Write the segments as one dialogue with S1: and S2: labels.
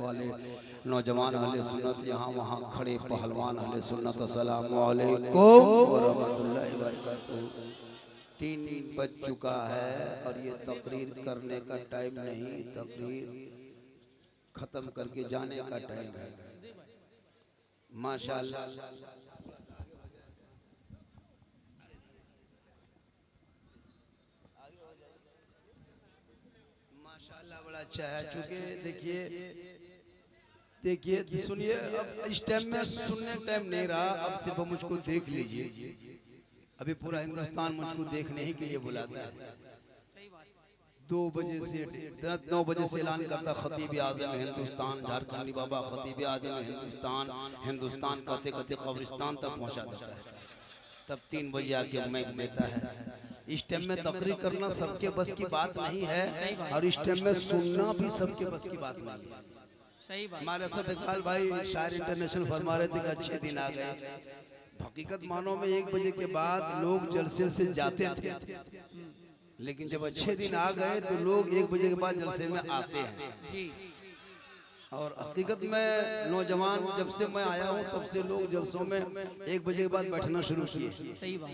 S1: वाले नौजवान अहले सुन्नत, यहाँ वहाँ खड़े पहलवान अहले सुन्नत, अस्सलाम वालेकुम व रहमतुल्लाहि व बरकातहू। 3 बज चुका है और ये तकरीर करने का टाइम नहीं, तकरीर खत्म करके जाने का टाइम है। माशाअल्लाह माशाअल्लाह बड़ा अच्छा है। चूंकि देखिए सुनिए, अब इस टाइम में सुनने टाइम नहीं रहा, अब सिर्फ मुझको देख लीजिए। अभी पूरा हिंदुस्तान मुझको देखने ही के लिए बुलाता है। 2 बजे से 9 बजे से ऐलान करता खतीब आज़म हिंदुस्तान, झारखंडी बाबा खतीब आज़म हिंदुस्तान, हिंदुस्तान कहते कहते कब्रिस्तान तक पहुंचा देता है। तब 3 बजे आके माइक देता है। इस टाइम में तकरीर करना सबके बस की बात नहीं है, और इस टाइम में सुनना भी सबके बस की बात नहीं है।
S2: सही बात।
S1: हमारे असद इकबाल भाई शायर इंटरनेशनल फरमा रहे थे कि अच्छे दिन आ गए। हकीकत मानो में 1 बजे के बाद लोग जलसे से जाते थे, लेकिन जब अच्छे दिन आ गए तो लोग 1 बजे के बाद जलसे में आते हैं। और हकीकत में नौजवान जब से मैं आया हूँ तब से लोग जलसों में 1 बजे के बाद बैठना शुरू किए,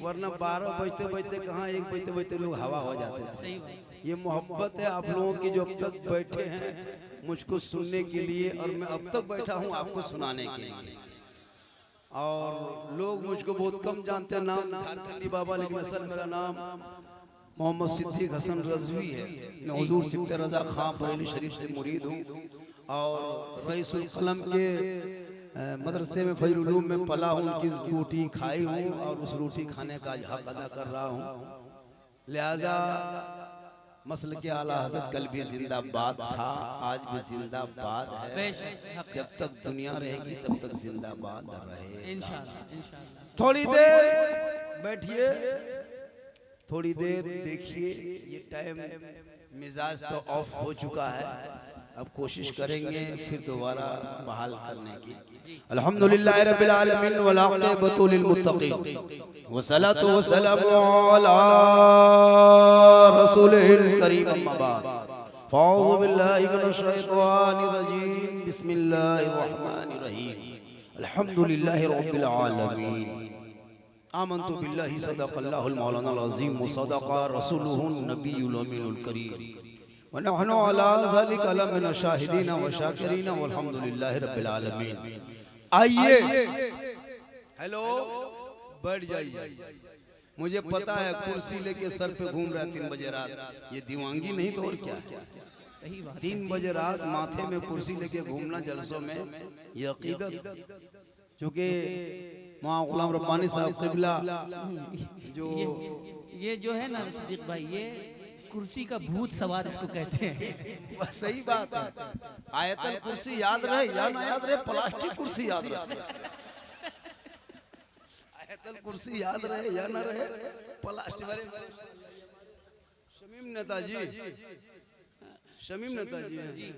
S1: वरना 12 बजते बजते कहाँ 1 बजते बजते लोग हवा हो जाते थे। ये मोहब्बत है आप लोगों की जो अब तक बैठे हैं मुझको सुनने के लिए, और मैं अब तक बैठा हूँ आपको सुनाने के लिए। और लोग मुझको बहुत कम जानते हैं नाम झारखंडी बाबा, लेकिन असल मेरा नाम मोहम्मद सिद्दीक हसन रज़वी है। मैं हुजूर सिफ्ते रज़ा खां बरेली शरीफ से मुरीद हूँ और रईसुल कलम के मदरसे में फजल उलूम में पला हूँ, उनकी रोटी खाई हूँ और उस रोटी खाने का हक अदा कर रहा हूँ। लिहाजा मसल के आला हज़रत कल भी जिंदाबाद था, आज भी जिंदाबाद है, जब तक दुनिया रहेगी तब तक जिंदाबाद रहे इंशाअल्लाह। थोड़ी देर बैठिए, थोड़ी देर देखिए। ये टाइम मिजाज तो ऑफ हो चुका है, अब कोशिश करेंगे फिर दोबारा बहाल करने की। अल्हम्दुलिल्लाह रब्बिल आलमीन वल आक़िबतु लिल मुत्तक़ीन वस्सलातु वस्सलामु अला रसूलिल करीम, अम्मा बाद। फ़अऊज़ु बिल्लाहि मिनश शैतानिर रजीम, बिस्मिल्लाहिर रहमानिर रहीम, अल्हम्दुलिल्लाहि रब्बिल आलमीन, आमन्तु बिल्लाहि सदक़ल्लाहुल मौलानाल अज़ीम व सदक़ा रसूलुहुन नबियुल अमीनुल करीम व नहनु अला ज़ालिका लमिन शाहिदीन व शाकिरीन वल्हम्दुलिल्लाहि रब्बिल आलमीन। आइए, हेलो, बैठ जाइए। मुझे पता है कुर्सी लेके सर पे घूम रहा है 3 बजे रात, ये दीवानगी नहीं तो और क्या है। 3 बजे रात माथे में कुर्सी लेके घूमना जलसों में, ये अकीदत। क्योंकि वहाँ गुलाम रब्बानी साहब क़िबला जो
S2: ये जो है ना सिद्दीक भाई, ये कुर्सी का भूत सवार इसको कहते हैं।
S1: सही बात है। आयतल कुर्सी याद रहे या ना याद रहे, प्लास्टिक कुर्सी याद रहे। आयतल कुर्सी याद रहे या ना रहे, प्लास्टिक वाले। शमीम नेताजी, शमीम नेताजी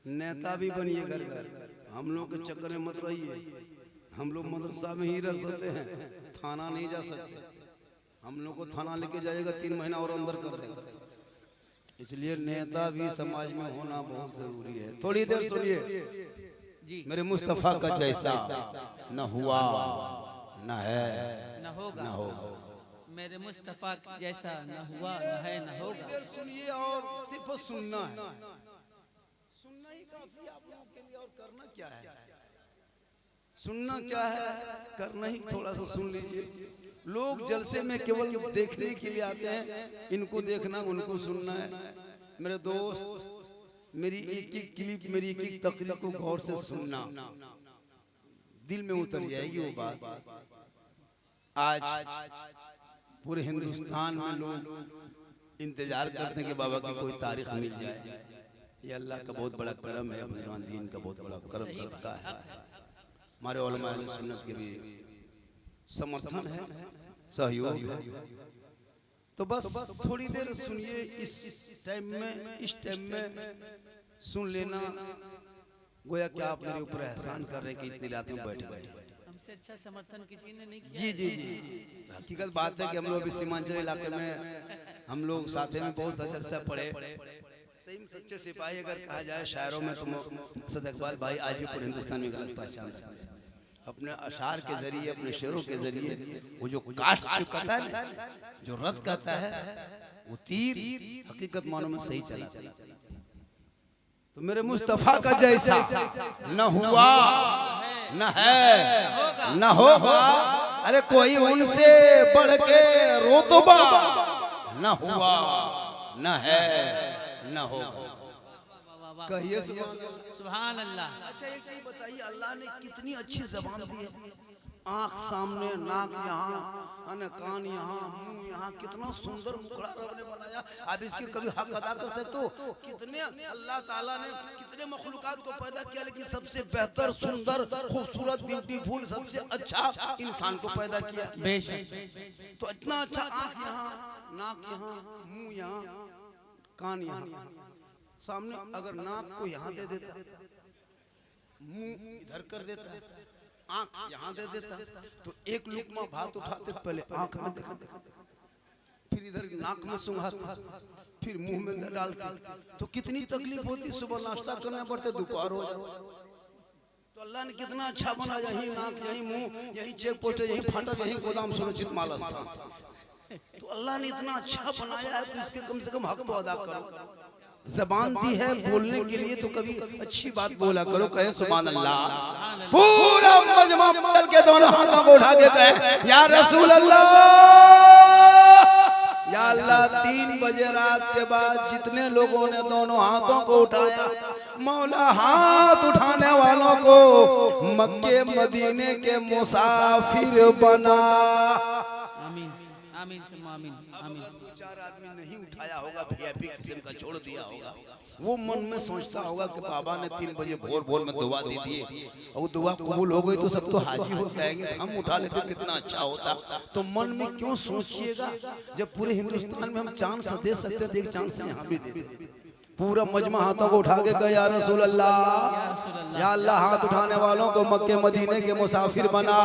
S1: नेता भी बनिए घर घर, हम लोग के चक्कर में मत रहिए। हम लोग मदरसा में ही रह सकते हैं, थाना नहीं जा सकते। हम लोग को थाना लेके जाएगा 3 महीना और अंदर कर देगा। इसलिए नेता भी समाज में होना बहुत जरूरी है। थोड़ी देर सुनिए। मेरे मुस्तफा का जैसा न हुआ न है
S2: न होगा,
S1: न होगा,
S2: मेरे मुस्तफा जैसा न हुआ न है न होगा।
S1: देर सुनिए और सिर्फ सुनना है, सुनना ही काफी आप लोगों के लिए। और करना क्या है, सुनना क्या है, करना ही थोड़ा सा सुन लीजिए। लोग जलसे में केवल देखने के लिए आते हैं, इनको देखना उनको सुनना है। मेरे दोस्त, मेरी एक एक क्लिप, मेरी एक एक तकरीर को गौर से सुनना, दिल में उतर जाएगी वो बात। आज पूरे हिंदुस्तान में लोग इंतजार करते हैं कि बाबा की कोई तारीख मिल जाए। ये अल्लाह का बहुत बड़ा करम है, अपने दीन का बहुत बड़ा करम सदका है। हमारे उलमा अहले सुन्नत के भी समर्थन है, सहयोग है। तो बस थोड़ी देर सुनिए। इस टाइम में सुन लेना, गोया कि आप मेरे ऊपर एहसान कर रहे हैं कि इतनी रात में बैठ गए।
S2: हमसे अच्छा समर्थन किसी ने नहीं किया।
S1: जी जी जी, हकीकत बात है कि हम लोग अभी सीमांचल इलाके में, हम लोग साथ में बहुत सा जलसा पड़े। सही में सच्चे सिपाही अगर कहा जाए शायरों में तो सद इकबाल भाई आज भी पूरे हिंदुस्तान में गलत पहचान रखते हैं। अपने अशार के जरिए, अपने शेरों के जरिए वो जो काट चुकाता है, जो रद्द करता है, वो तीर हकीकत मानों में सही चला। तो मेरे मुस्तफा का जैसा न हुआ न है न होगा, अरे कोई उनसे बढ़ के रोतबा न हुआ न है न होगा। कहिए
S2: सुभान अल्लाह।
S1: अच्छा एक चीज बताइए, अल्लाह ने कितनी अच्छी जबान दी है। आंख सामने, नाक यहाँ, कान यहाँ, मुंह यहाँ, कितना सुंदर मुखड़ा रब ने बनाया। आप इसके कभी हक अदा कर सकते हो? कितने अल्लाह ताला ने कितने मखलूकात को पैदा किया, लेकिन सबसे बेहतर, सुंदर, खूबसूरत, ब्यूटीफुल, सबसे अच्छा इंसान को पैदा किया।
S2: बेशक।
S1: तो इतना अच्छा आंख यहाँ, नाक यहाँ, मुंह यहाँ, कान यहाँ, सामने अगर नाक को यहाँ दे देता, मुंह इधर कर देता, आंख यहाँ दे देता, तो एक लुकमा भात उठाते पहले आंख में देखते, फिर इधर नाक में सूंघाते, फिर मुंह में डालते, तो कितनी तकलीफ होती। सुबह नाश्ता करना पड़ता, दोपहर हो जाता। तो अल्लाह ने कितना अच्छा बना, यही नाक, यही मुंह, यही चेक पोस्ट, यही फाटक, यही गोदाम सुरक्षित माल स्थान। तो अल्लाह ने इतना अच्छा बनाया है, तो इसके कम से कम हक तो अदा करो। जबान दी है बोलने के लिए, तो कभी अच्छी बात बोला करो। कहे सुभान अल्लाह। पूरा मजमा बदल के दोनों हाथों को उठा के कहे या रसूल अल्लाह, या अल्लाह। 3 बजे रात के बाद जितने लोगों ने दोनों हाथों को उठाया, मौला हाथ उठाने वालों को मक्के मदीने के मुसाफिर बना।
S2: आमीन आमीन आमीन आमीन।
S1: 2-4 आदमी नहीं उठाया होगा, वीआईपी किस्म का छोड़ दिया होगा, वो मन में सोचता होगा कि बाबा ने 3 बजे भोर में दुआ दी थी, और दुआ कबूल हो गई तो सब तो हाजिर हो जाएंगे, हम उठा लेते कितना अच्छा होता। तो मन में क्यों सोचिएगा, जब पूरे हिंदुस्तान में हम चांद से दे सकते थे, एक चांद से यहाँ भी दे देते। पूरा मजमा हाथों को उठा के कहे या रसूल अल्लाह, या अल्लाह। हाथ उठाने वालों को मक्के मदीने के मुसाफिर बना,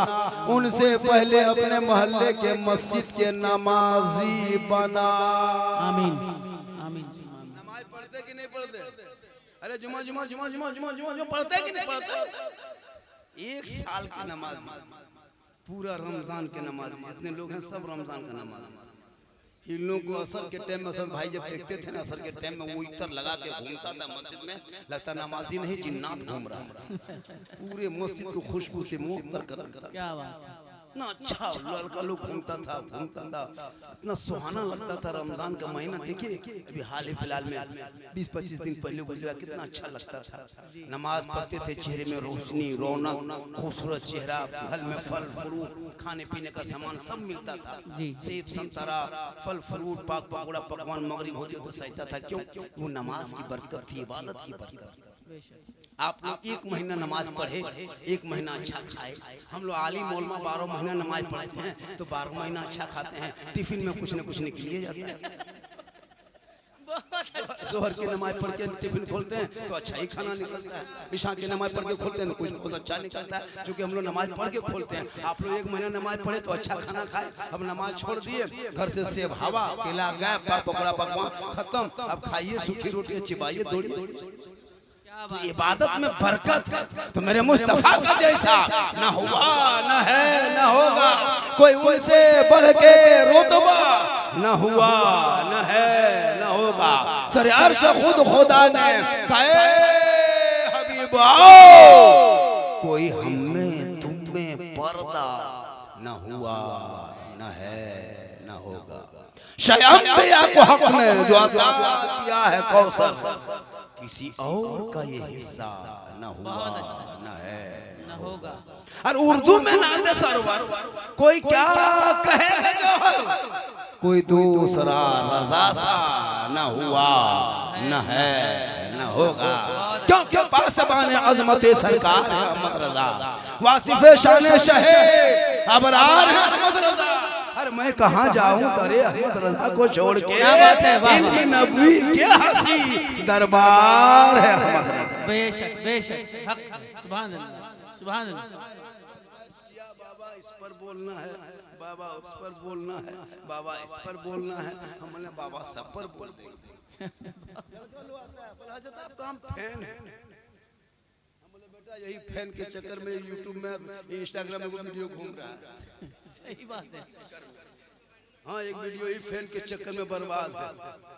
S1: उनसे पहले अपने मोहल्ले के मस्जिद के नमाजी बना।
S2: आमीन आमीन।
S1: नमाज पढ़ते कि नहीं पढ़ते? अरे जुमा जुमा जुमा जुमा जुमा जुमा जुमा पढ़ते कि नहीं पढ़ते? 1 साल की नमाज, पूरा रमजान के नमाज, जितने लोग हैं सब रमजान का नमाज। इन लोगों को असर के टाइम में, असर भाई जब देखते थे ना, असर के टाइम में वो इतर लगा के घूमता था मस्जिद में, लगता नमाजी नहीं जिन्नात घूम रहा है। पूरे मस्जिद को खुशबू से मुअत्तर कर देता।
S2: क्या बात।
S1: इतना अच्छा लड़का लोग घूमता था, इतना सुहाना लगता था। रमजान का महीना देखिए, अभी हाल ही फिलहाल में 20-25 दिन पहले गुजरा, कितना अच्छा लगता था। नमाज पढ़ते थे, चेहरे में रोशनी, रौनक, खूबसूरत चेहरा, घर में फल फ्रूट, खाने पीने का सामान सब मिलता था। सेब संतरा, फल फ्रूट, पाक पकौड़ा, पकवान। मगरिब होती तो सहता था, क्यों? वो नमाज की बरकत थी, इबादत की बरकत। आप लोग 1 महीना नमाज पढ़े, 1 महीना अच्छा खाए। हम लोग आलिम मौलमा 12 महीना नमाज पढ़ते हैं, तो 12 महीना अच्छा खाते हैं, टिफिन में कुछ न कुछ निकलिए जाता है। जोहर की नमाज पढ़ के टिफिन खोलते हैं तो अच्छा ही खाना निकलता है, ईशा की नमाज पढ़ के खोलते हैं तो कुछ बहुत अच्छा निकलता है, क्योंकि हम लोग नमाज पढ़ के खोलते हैं। आप लोग 1 महीना नमाज पढ़े तो अच्छा खाना खाए, अब नमाज छोड़ दिए, घर से सेब हवा, केला गाय, पाक पकौड़ा, पकवान खत्म। अब खाइए सूखी रोटी, चिबाइए, दौड़िए। तो इबादत में बरकत, तो मेरे मुस्तफा का जैसा न हुआ न है न होगा, कोई उनसे बढ़ के रुतबा न हुआ न है न होगा। सर अर्श खुद खुदा ने कहे हबीब आओ, कोई हम में तुम में पर्दा न हुआ न है न होगा। शयंबिया को हक ने जो अता किया है कौसर, किसी और का ये हिस्सा न हुआ न है न होगा। और उर्दू में नाते सरवर, कोई क्या कहेगा जौहर, कोई दूसरा रजा सा न हुआ न है न होगा। क्योंकि पासबान अजमत सरकार है अहमद रजा, वासिफ शान शहे अबरार है अहमद रजा। अरे मैं कहाँ जाऊँ दरे अहमद रजा को छोड़ के, इल्म नबी के हसी दरबार है अहमद रजा।
S2: बेशक बेशक हक। सुभान अल्लाह सुभान अल्लाह।
S1: बाबा इस पर बोलना है, बाबा उस पर बोलना है, बाबा इस पर बोलना है। हमने बाबा सब पर बोल देंगे। आपका हम फैन है। हम बोले बेटा यही फैन के चक्कर में यूट्यूब में इंस्टाग्राम में वीडियो घूम रहा है।
S2: सही बात है।
S1: हाँ एक वीडियो ही फैन के चक्कर में बर्बाद है।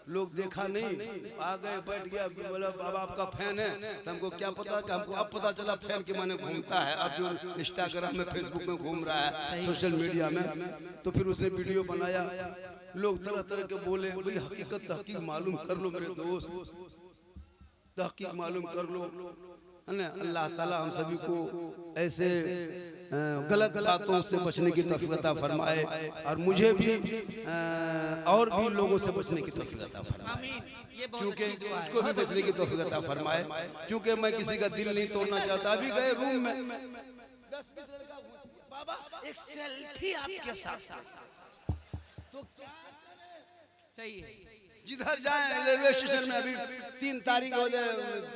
S1: लोग देखा नहीं, आ गए बैठ गया, बोला बाबा आपका फैन है, तो हमको क्या पता कि हमको अब पता चला फैन के माने घूमता है। अब जो इंस्टाग्राम में फेसबुक में घूम रहा है सोशल मीडिया में, तो फिर उसने वीडियो बनाया। लोग तरह तरह के बोले, भाई हकीकत तहकीक मालूम कर लो मेरे दोस्त, तहकीक मालूम कर लो, है ना। अल्लाह ताला हम सभी को ऐसे गलत बातों से बचने की तौफीक अता फरमाए, और मुझे भी और भी लोगों से बचने की तौफीक अता फरमाए, क्योंकि उसको भी बचने की तौफीक अता फरमाए, क्योंकि मैं किसी का दिल नहीं तोड़ना चाहता। अभी गए रूम में 10-20 लड़का बाबा एक सेल्फी आपके साथ, तो क्या
S2: सही है।
S1: जिधर जाए रेलवे स्टेशन में, अभी 3 तारीख हो जाए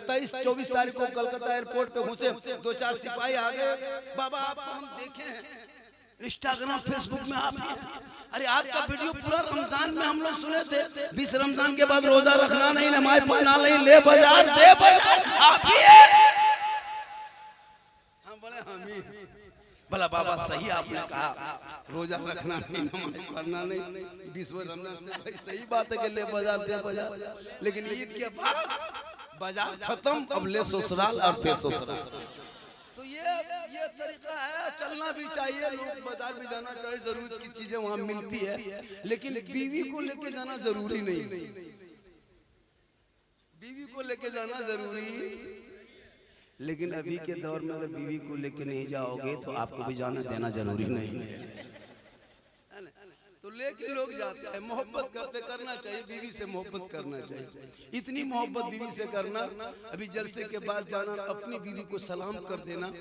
S1: 23-24 तारीख को कलकत्ता एयरपोर्ट पे घुसे, 2-4 सिपाही आ गए। बाबा आपको हम देखे हैं इंस्टाग्राम फेसबुक में, आप अरे आपका वीडियो पूरा रमजान में हम लोग सुने थे, 20 रमजान के बाद रोजा रखना नहीं, नमाज पढ़ना नहीं, ले बाजार दे बाजार आप ही। हम बोले हम ही। भला बाबा सही आपने कहा, रोजा रखना नहीं, नमाज पढ़ना नहीं, 20 रमजान से भाई सही बात है कि ले बाजार दे बाजार, लेकिन ईद के बाद बाजार खत्म, अब ले ससुराल और दे ससुराल। तो ये तरीका है, चलना भी चाहिए, लोग बाजार भी जाना चाहिए, जरूरत की चीजें वहाँ मिलती है, लेकिन बीवी को लेके जाना जरूरी नहीं। बीवी को लेके जाना जरूरी, लेकिन अभी के दौर में अगर बीवी को लेके नहीं जाओगे तो आपको भी जाना देना जरूरी नहीं है। तो लेके लोग जाते हैं, मोहब्बत करते करना चाहिए, बीवी से मोहब्बत करना चाहिए। इतनी मोहब्बत बीवी से करना, अभी जलसे के बाद जाना, अपनी बीवी को सलाम कर देना,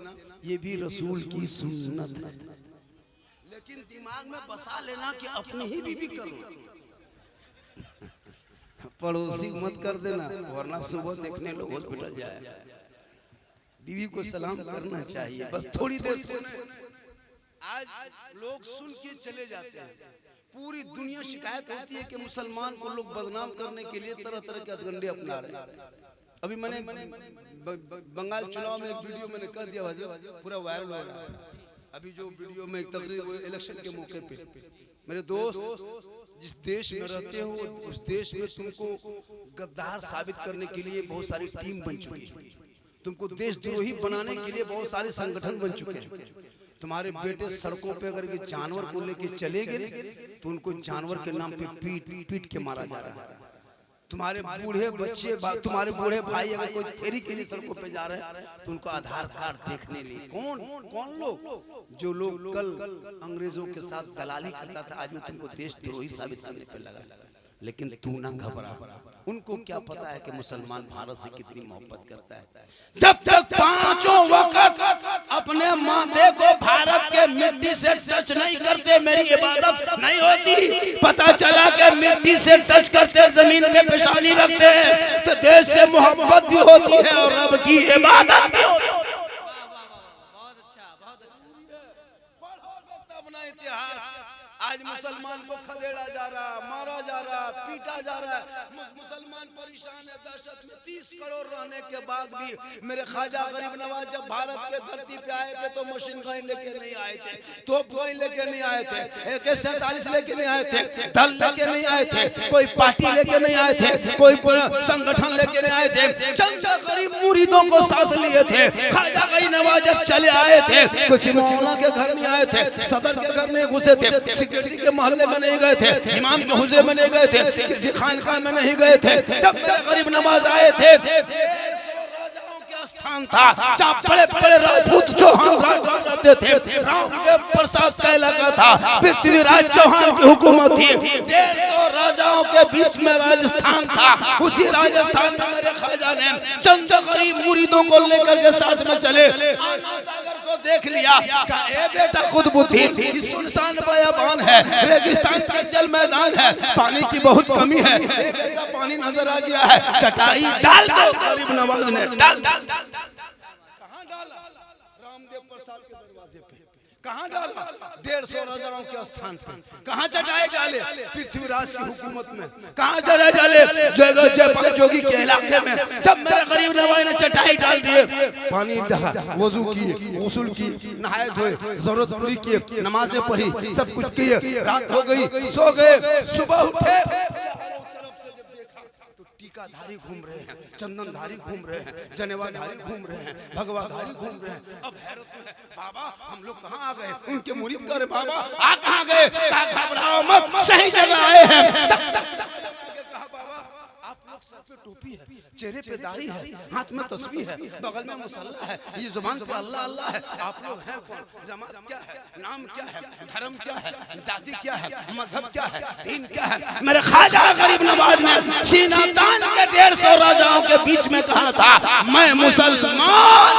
S1: ये भी रसूल की सुन्नत है। लेकिन दिमाग में बसा लेना कि अपनी ही बीवी करना, पड़ोसी मत कर देना, वरना सुबह देखने लोग हॉस्पिटल जाए। बीवी को सलाम करना चाहिए, बस थोड़ी देर सुने। आज लोग सुन के चले जाते हैं, पूरी दुनिया शिकायत होती है कि मुसलमान को लोग बदनाम करने के लिए तरह तरह के हथकंडे अपना रहे हैं। अभी मैंने बंगाल चुनाव में एक वीडियो मैंने कर दिया, पूरा वायरल हो रहा है। अभी जो वीडियो में एक तकरीर इलेक्शन के मौके पे, मेरे दोस्त जिस देश में रहते हो उस देश में तुमको गद्दार साबित करने के लिए बहुत सारी टीम बन चुकी है, तुमको देशद्रोही बनाने के लिए बहुत सारे संगठन बन चुके हैं। तुम्हारे बेटे सड़कों पे अगर ये जानवर को लेके चले गए तो उनको जानवर के नाम पे पीट पीट के मारा जा रहा है। तुम्हारे बूढ़े बच्चे, तुम्हारे बूढ़े भाई अगर कोई फेरी के लिए सड़कों पे जा रहे हैं तो उनको आधार कार्ड देखने लिए कौन लोग, जो लोग कल अंग्रेजों के साथ दलाली करता था, आज में तुमको देशद्रोही साबित करने पे लगा। लेकिन तू ना घबरा, उनको क्या पता है कि मुसलमान भारत से कितनी मोहब्बत करता है। जब तक 5 वक्त अपने माथे को भारत के मिट्टी से टच नहीं करते, मेरी इबादत नहीं होती। पता चला कि मिट्टी से टच करते, जमीन पे पेशानी रखते हैं, तो देश से मोहब्बत भी होती है और रब की इबादत भी होती है। आज मुसलमान को खदेड़ा जा रहा, मारा जा रहा, पीटा जा रहा है, मुसलमान परेशान है, दहशत में। 30 करोड़ रहने के बाद भी मेरे ख्वाजा गरीब नवाज जब भारत के धरती पे आए थे तो मशीन गन लेके नहीं आए थे, तोप गन लेके नहीं आए थे, AK-47 लेके नहीं आए थे, दल लेके नहीं आए थे, कोई पार्टी लेके नहीं आए थे, कोई संगठन लेके नहीं आए थे, चंद गरीब मुरीदों को साथ लिए थे। ख्वाजा गरीब नवाज जब चले आए थे, किसी मौलाना के घर नहीं आए थे, सदर के घर नहीं घुसे थे, सेक्रेटरी के मोहल्ले में नहीं गए थे, इमाम के हुजरे में नहीं गए थे, किसी खानकाह में नहीं गए थे। जब मेरे गरीब नवाज आए थे, 150 राजाओं के स्थान था, जहाँ बड़े बड़े राजपूत चौहान राज रहते थे, रामदेव प्रसाद का इलाका था, पृथ्वीराज चौहान की हुकूमत थी, 150 राजाओं के बीच में राजस्थान था। उसी राजस्थान में मेरे ख्वाजा ने चंद गरीब मुरीदों को लेकर के साथ में चले, देख लिया का ए बेटा खुदबुद्दीन, सुनसान बयाबान है, रेगिस्तान जंगल मैदान है, पानी की बहुत कमी है, ए बेटा पानी नजर आ गया है, चटाई डाल दो। गरीब नवाज ने डाल कहां डाला? रामदेव प्रसाद के दरवाजे पे। कहाँ डाला? 150 राजाओं के स्थान पर। कहाँ चटाई डाले? पृथ्वीराज की हुकूमत में। कहाँ चटाई डाले? जयपाल जोगी के इलाके में। जब मेरे गरीब नवाज ने चटाई डाल दिए, पानी दहा, वजू किए, गुस्ल किए, नहाए धोए, जरूरत पूरी किए, नमाजें पढ़ी, सब कुछ किए, रात हो गई, सो गए, सुबह उठे, टीकाधारी घूम रहे हैं, चंदनधारी घूम रहे हैं, जनेवाधारी घूम रहे हैं, भगवाधारी घूम रहे हैं। अब हैरत में है, बाबा हम लोग कहाँ आ गए? उनके मुरीद कह रहे, बाबा आ कहाँ गए? कहा घबराओ मत, सही जगह आए हैं। कहा बाबा आप लोग सर पे टोपी है, चेहरे पे दाढ़ी है, हाथ में तस्बीह है, बगल में मुसल्ला है, ये जुबान पे अल्लाह अल्लाह है। आप लोग हैं कौन? जमात क्या है? नाम क्या है? धर्म क्या है? जाति क्या है? मजहब क्या है? दीन क्या है? मेरे ख्वाजा गरीब नवाज ने सीना तान के 150 राजाओं के बीच में कहा था, मैं मुसलमान,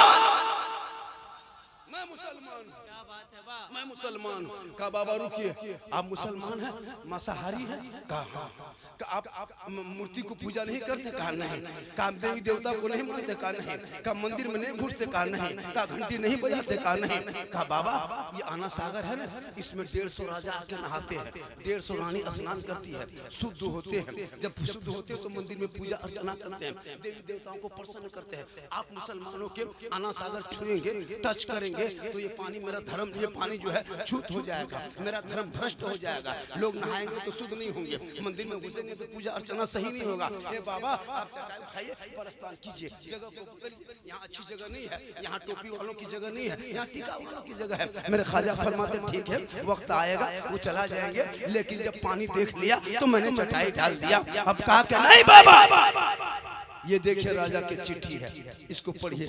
S1: मैं मुसलमान। कहा बाबा रुकिए, आप मुसलमान हैं? मांसाहारी हैं? कहा हाँ। आप मूर्ति को पूजा नहीं करते? कहा नहीं। कहा देवी देवता को नहीं मानते? कहा नहीं। कहा मंदिर में नहीं घुसते? कहा नहीं। कहा घंटी नहीं बजाते? कहा नहीं। कहा बाबा ये आना सागर है ना, इसमें 150 राजा आके नहाते हैं, 150 रानी स्नान करती है, शुद्ध होते हैं। जब शुद्ध होते हैं तो मंदिर में पूजा अर्चना करते हैं, देवी देवताओं को प्रसन्न करते हैं। आप मुसलमानों के आना सागर छुएंगे, टच करेंगे तो ये पानी मेरा धर्म, ये पानी जो है छूत हो जाएगा, मेरा धर्म भ्रष्ट हो जाएगा। लोग नहाएंगे तो शुद्ध नहीं होंगे, मंदिर में घुसेंगे तो पूजा अर्चना सही नहीं होगा। ए बाबा आप चटाई उठाइए, प्रस्थान कीजिए, जगह को बदलिए, यहाँ अच्छी जगह नहीं है, यहाँ टोपी वालों की जगह नहीं है, यहाँ टीका वालों की जगह है। मेरे ख्वाजा फरमाते ठीक है, वक्त आएगा वो चला जाएंगे, लेकिन जब पानी देख लिया तो मैंने चटाई डाल दिया। अब कहा कि नहीं बाबा, ये देखिए राजा की चिट्ठी है, इसको पढ़िए।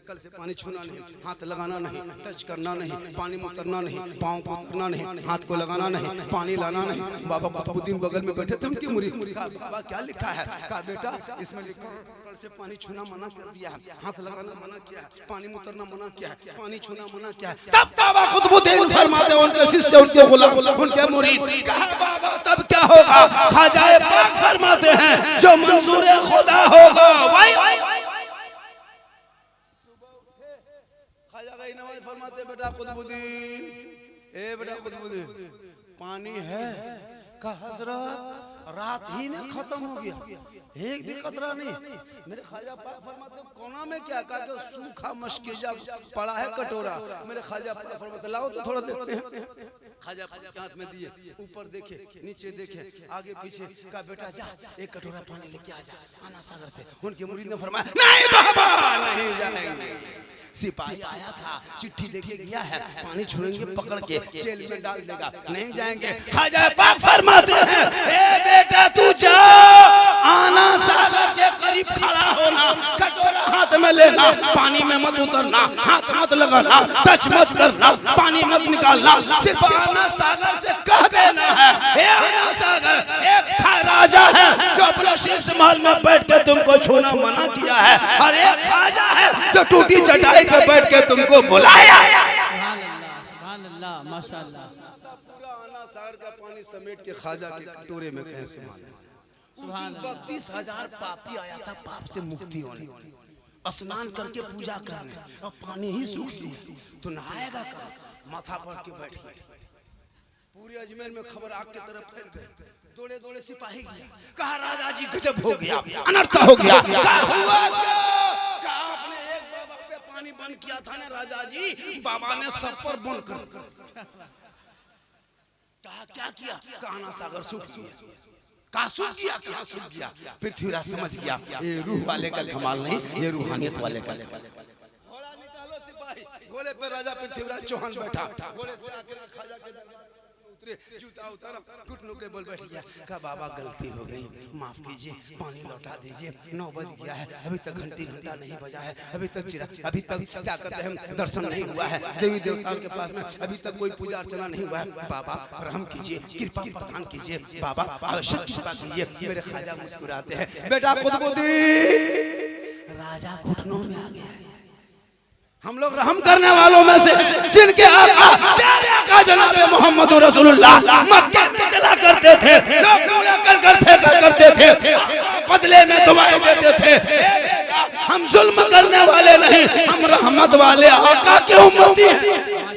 S1: कल से पानी छूना नहीं, हाथ लगाना नहीं, टच करना नहीं, पानी में उतरना नहीं, पाँव को उतरना नहीं, हाथ को लगाना नहीं, पानी लाना नहीं। बाबा कुतुबुद्दीन बगल में बैठे थे, उनकी मुरीद। कहा बाबा क्या लिखा है? कहा बेटा इसमें लिखा है कल से पानी छूना मना कर दिया है, हाथ लगाना मना किया है, पानी में उतरना मना किया है, पानी छूना मना किया है। तब बाबा कुतुबुद्दीन फरमाते उनके शिष्य, उनके गुलाम, उनके मुरीद, कहा बाबा तब क्या होगा? ख्वाजा पाक फरमाते हैं जो मंजूर खुदा होगा वही। ख्वाजा गरीब नवाज फरमाते बेटा कुतुबुद्दीन, ए बेटा कुतुबुद्दीन पानी है? कहा हजरत रात ही में खत्म हो गया, एक भी कतरा नहीं। मेरे ख्वाजा पाक फरमाते कोना में क्या? कहा कि सूखा मशकीजा पड़ा है कटोरा। मेरे ख्वाजा पाक फरमाते लाओ तो थोड़ा देखते हैं। ख्वाजा पाक के हाथ में दिए, ऊपर देखे, नीचे देखे, आगे पीछे। कहा बेटा जा एक कटोरा पानी लेके आ जा आना सागर से। उनके मुरीद ने फरमाया नहीं बाबा नहीं जाएंगे। सिपाही आया था, चिट्ठी देके गया है, पानी छुएंगे पकड़ के जेल में डाल देगा, नहीं जाएंगे। ख्वाजा पाक फरमाते हैं ए बेटा तू जा, आना सागर के करीब खड़ा होना, कटोरा हाथ में लेना, पानी में मत उतरना, हाथ मत लगाना, टच मत करना, पानी मत निकालना, सिर्फ आना सागर से कह देना है ए आना सागर एक राजा है जो अपने शीश महल में बैठ के तुमको छूना मना किया है, और एक ख्वाजा है जो टूटी चटाई पे बैठ के तुमको बुलाया।
S2: सुभान अल्लाह माशाअल्लाह।
S1: पूरा आना सागर का पानी समेट के ख्वाजा के कटोरे में कैसे माने। उस दिन 32,000 पापी आया था पाप से मुक्ति होने, स्नान करके पूजा करने, और पानी ही सूख गया तो नहाएगा कहाँ? माथा पर के बैठ गए। पूरे अजमेर में खबर आग की तरफ फैल गई, दौड़े दौड़े सिपाही गया, कहा राजा जी गजब हो गया, अनर्थ हो गया। कहा हुआ क्या? कहा आपने एक बाबा पे पानी बंद किया था ना राजा जी, बाबा ने सब पर बंद कर। कहा क्या किया? कहा सागर सूख गया। कहा सूख गया? कहाँ सूख गया? पृथ्वीराज समझ गया ये रूह वाले का कमाल नहीं, ये रूहानियत वाले का। घोड़ा निकालो सिपाही, घोड़े पे राजा पृथ्वीराज चौहान बैठा, घोड़े से आकर ख्वाजा के उतरे, जूता उतारा, घुटनों के बल बैठ गया। कहा बाबा गलती हो गई, माफ कीजिए, पानी लौटा दीजिए, 9 बज गया है, अभी तक घंटा नहीं बजा है, अभी तक अभी तक क्या कहते हैं दर्शन नहीं हुआ है, देवी देवताओं के पास में अभी तक कोई पूजा अर्चना नहीं हुआ है। बाबा रहम कीजिए, कृपा प्रदान कीजिए, बाबा आवश्यक कृपा कीजिए। मेरे ख्वाजा मुस्कुराते हैं बेटा कुतुबुद्दीन राजा घुटनों में आ गया। हम लोग रहम करने वालों में से जिनके आका प्यारे आका जनाब मोहम्मद रसूलुल्लाह मक्के में चला करते थे, लोग डोला कर फेंका करते थे, बदले में दुआएं देते थे। हम जुल्म करने वाले नहीं, हम रहमत वाले आका के उम्मती हैं।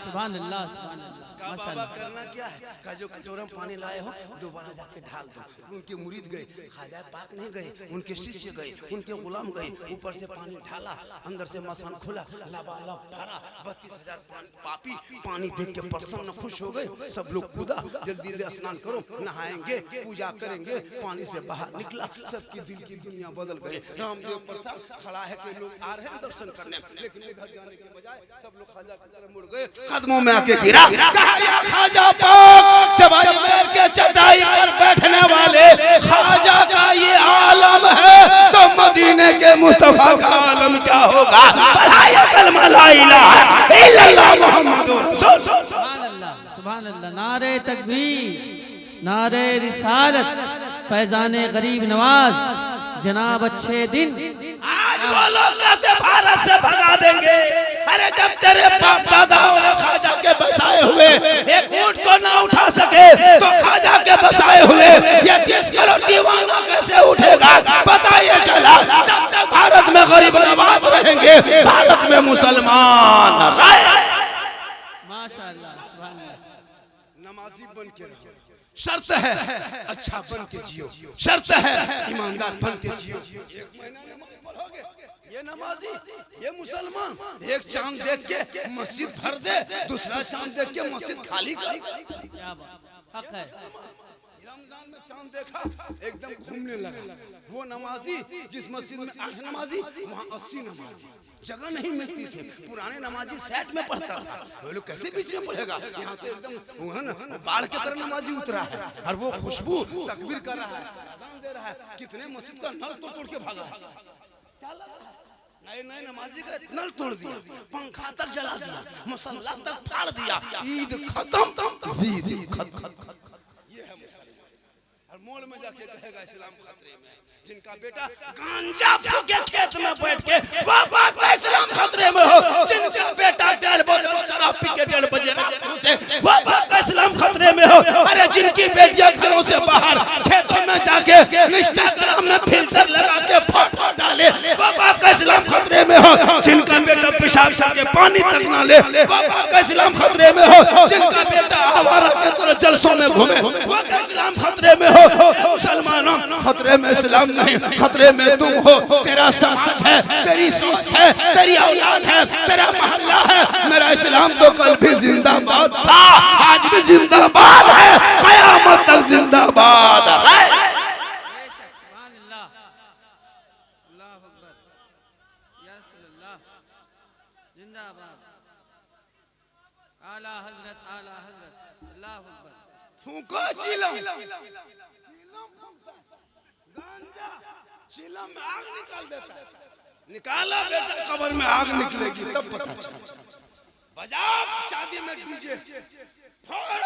S2: सुभान अल्लाह, सुभान अल्लाह,
S1: का बाबा
S2: माशाअल्लाह।
S1: करना क्या है? का जो कटोरा में पानी लाए हो दोबारा जाके ढाल दो। उनके मुरीद गए, ख्वाजा पाक नहीं गए, उनके शिष्य गए, उनके गुलाम गए, ऊपर से पानी ढाला, अंदर से मसान खुला, लबालब भरा, 32,000 पापी पानी देख के प्रसन्न खुश हो गए। सब लोग कूदा, जल्दी जल्दी स्नान करो, नहाएंगे, पूजा करेंगे। पानी से बाहर निकला, सबकी दिल की दुनिया बदल गई। रामदेव प्रसाद खड़ा है कि लोग आ रहे हैं दर्शन करने, लेकिन इधर जाने के बजाय सब लोग ख्वाजा की तरफ मुड़ गए। कदमों में आके गिरा, या ख्वाजा पाक, जब अजमेर के चटाई पर बैठने वाले ख्वाजा का ये आलम है तो मदीने के मुस्तफा का आलम क्या होगा? बढ़ाया कलमा ला इलाहा इल्लल्लाह मुहम्मदुर रसूल।
S2: सुभान अल्लाह, सुभान अल्लाह। नारे तकबीर, नारे रिसालत, फैजाने गरीब नवाज, जनाब अच्छे दिन।
S1: आज वो लोग कहते भारत से भगा देंगे। अरे जब तेरे बाप दादाओं ने ख्वाजा के बसाए हुए एक ऊंट को ना उठा सके तो ख्वाजा के बसाए हुए ये 30 करोड़ दीवाना कैसे उठेगा? पता ये चला जब तक भारत में गरीब नवाज रहेंगे, भारत में मुसलमान रहे।
S2: माशाअल्लाह, सुभान अल्लाह।
S1: नमाजी बन के रहो, शर्त है अच्छा बन के जियो, शर्त है ईमानदार बन के जियो। एक महीना नमाज पढ़ोगे, ये नमाजी, ये मुसलमान एक चांद देख के मस्जिद भर दे, दूसरा चांद देख के मस्जिद खाली कर।
S2: क्या बात, हक है।
S1: रमजान में चांद देखा एकदम घूमने लगा। वो नमाजी जिस मस्जिद में 8 नमाजी वहाँ 80 नमाजी, जगह नहीं मिलती थी। पुराने नमाजी सेट में पढ़ता था, वो लोग कैसे बीच में पढ़ेगा? यहाँ तो एकदम वो है ना बाढ़ की तरह नमाजी उतरा है, और वो खुशबू तकबीर कर रहा है, अज़ान दे रहा है। कितने मस्जिद का नल तोड़ के भागा है। नए नए नमाजी का नल तोड़ दिया, पंखा तक जला दिया, मसल्ला तक फाड़ दिया। ईद खत्म, जीद खत्म। ये है मुसलमान। और मोल में जाके कहेगा इस्लाम खतरे में। जिनका बेटा गांजा फूके खेत में बैठ के वो बाप का इस्लाम खतरे में हो, जिनका बेटा 1.5 बोतल शराब पी के 1.5 बजे रात से वो बाप का इस्लाम खतरे में हो। अरे जिनकी बेटियां घरों से बाहर खेतों में जाके इंस्टाग्राम में फिल्टर लगा के फोटो डाले, वो बाप का इस्लाम खतरे में हो। जिनका बेटा पेशाब करके पानी तक ना ले, वो बाप का इस्लाम खतरे में हो। जिनका बेटा आवारा के तरह जलसों में घूमे, वो का इस्लाम खतरे में हो। मुसलमानों, खतरे में इस्लाम नहीं, खतरे में तुम हो। तेरा समाज है, तेरी सोच है, तेरी औलाद है, तेरा मोहल्ला है। मेरा इस्लाम तो कल भी जिंदाबाद था, आज भी जिंदाबाद है, कयामत तक जिंदाबाद है।
S2: सुभान अल्लाह, अल्लाहु अकबर, या रसूल अल्लाह, जिंदाबाद। आला हजरत, आला हजरत, अल्लाहु अकबर।
S1: फूंको चिलम, गांजा चिलम में आग निकाल देता है। निकाला बेटा, कब्र में आग निकलेगी तब पता चला। बजा शादी में डीजे, फोड़